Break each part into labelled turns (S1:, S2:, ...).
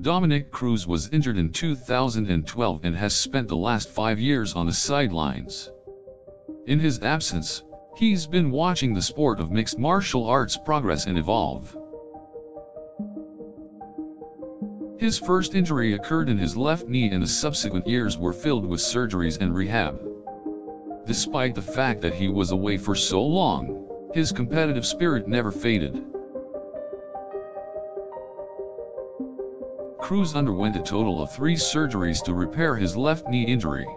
S1: Dominick Cruz was injured in 2012 and has spent the last 5 years on the sidelines. In his absence, he's been watching the sport of mixed martial arts progress and evolve. His first injury occurred in his left knee, and the subsequent years were filled with surgeries and rehab. Despite the fact that he was away for so long, his competitive spirit never faded. Cruz underwent a total of 3 surgeries to repair his left knee injury.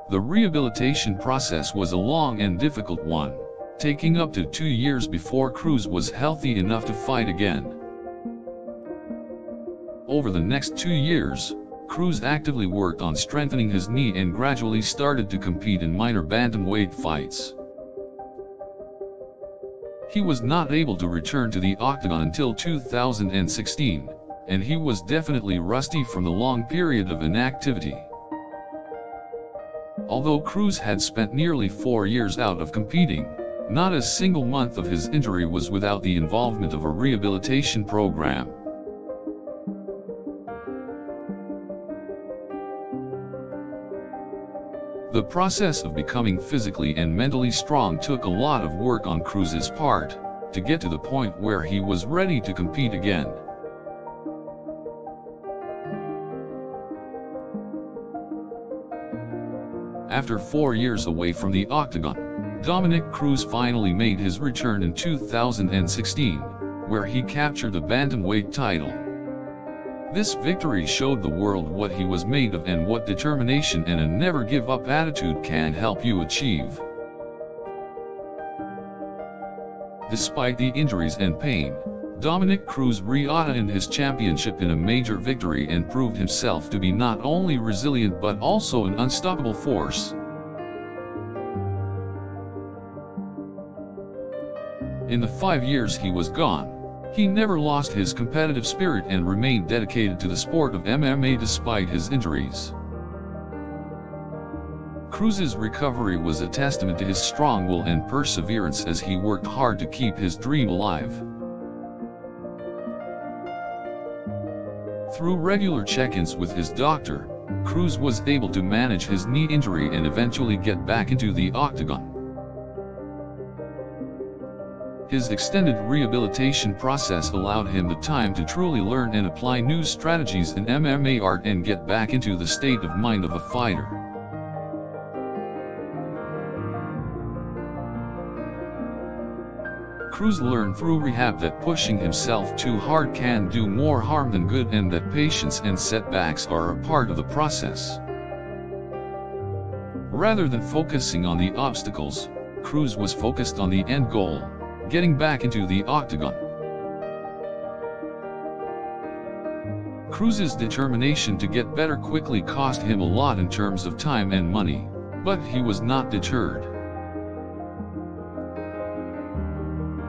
S1: The rehabilitation process was a long and difficult one, taking up to 2 years before Cruz was healthy enough to fight again. Over the next 2 years, Cruz actively worked on strengthening his knee and gradually started to compete in minor bantamweight fights. He was not able to return to the octagon until 2016, and he was definitely rusty from the long period of inactivity. Although Cruz had spent nearly 4 years out of competing, not a single month of his injury was without the involvement of a rehabilitation program. The process of becoming physically and mentally strong took a lot of work on Cruz's part, to get to the point where he was ready to compete again. After 4 years away from the octagon, Dominick Cruz finally made his return in 2016, where he captured the bantamweight title. This victory showed the world what he was made of and what determination and a never-give-up attitude can help you achieve. Despite the injuries and pain, Dominick Cruz re-attained his championship in a major victory and proved himself to be not only resilient but also an unstoppable force. In the 5 years he was gone, he never lost his competitive spirit and remained dedicated to the sport of MMA despite his injuries. Cruz's recovery was a testament to his strong will and perseverance as he worked hard to keep his dream alive. Through regular check-ins with his doctor, Cruz was able to manage his knee injury and eventually get back into the octagon. His extended rehabilitation process allowed him the time to truly learn and apply new strategies in MMA art and get back into the state of mind of a fighter. Cruz learned through rehab that pushing himself too hard can do more harm than good, and that patience and setbacks are a part of the process. Rather than focusing on the obstacles, Cruz was focused on the end goal, getting back into the octagon. Cruz's determination to get better quickly cost him a lot in terms of time and money, but he was not deterred.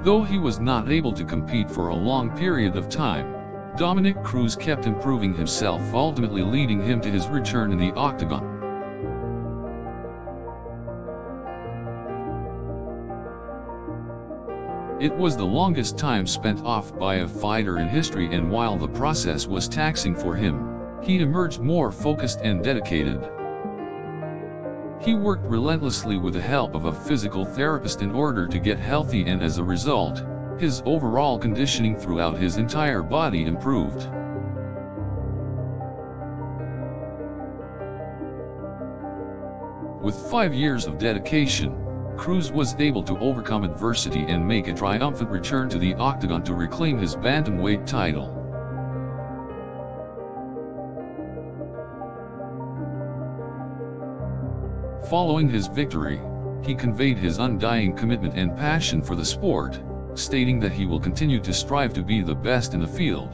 S1: Though he was not able to compete for a long period of time, Dominick Cruz kept improving himself, ultimately leading him to his return in the octagon. It was the longest time spent off by a fighter in history, and while the process was taxing for him, he emerged more focused and dedicated. He worked relentlessly with the help of a physical therapist in order to get healthy, and as a result, his overall conditioning throughout his entire body improved. With 5 years of dedication, Cruz was able to overcome adversity and make a triumphant return to the octagon to reclaim his bantamweight title. Following his victory, he conveyed his undying commitment and passion for the sport, stating that he will continue to strive to be the best in the field.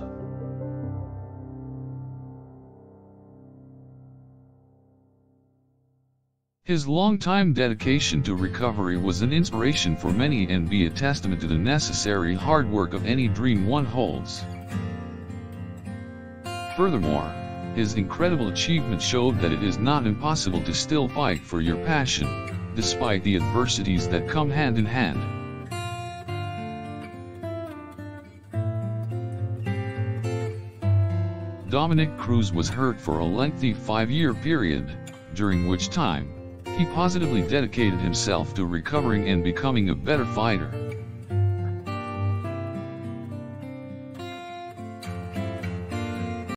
S1: His long-time dedication to recovery was an inspiration for many and be a testament to the necessary hard work of any dream one holds. Furthermore, his incredible achievement showed that it is not impossible to still fight for your passion, despite the adversities that come hand in hand. Dominick Cruz was hurt for a lengthy 5-year period, during which time, he positively dedicated himself to recovering and becoming a better fighter.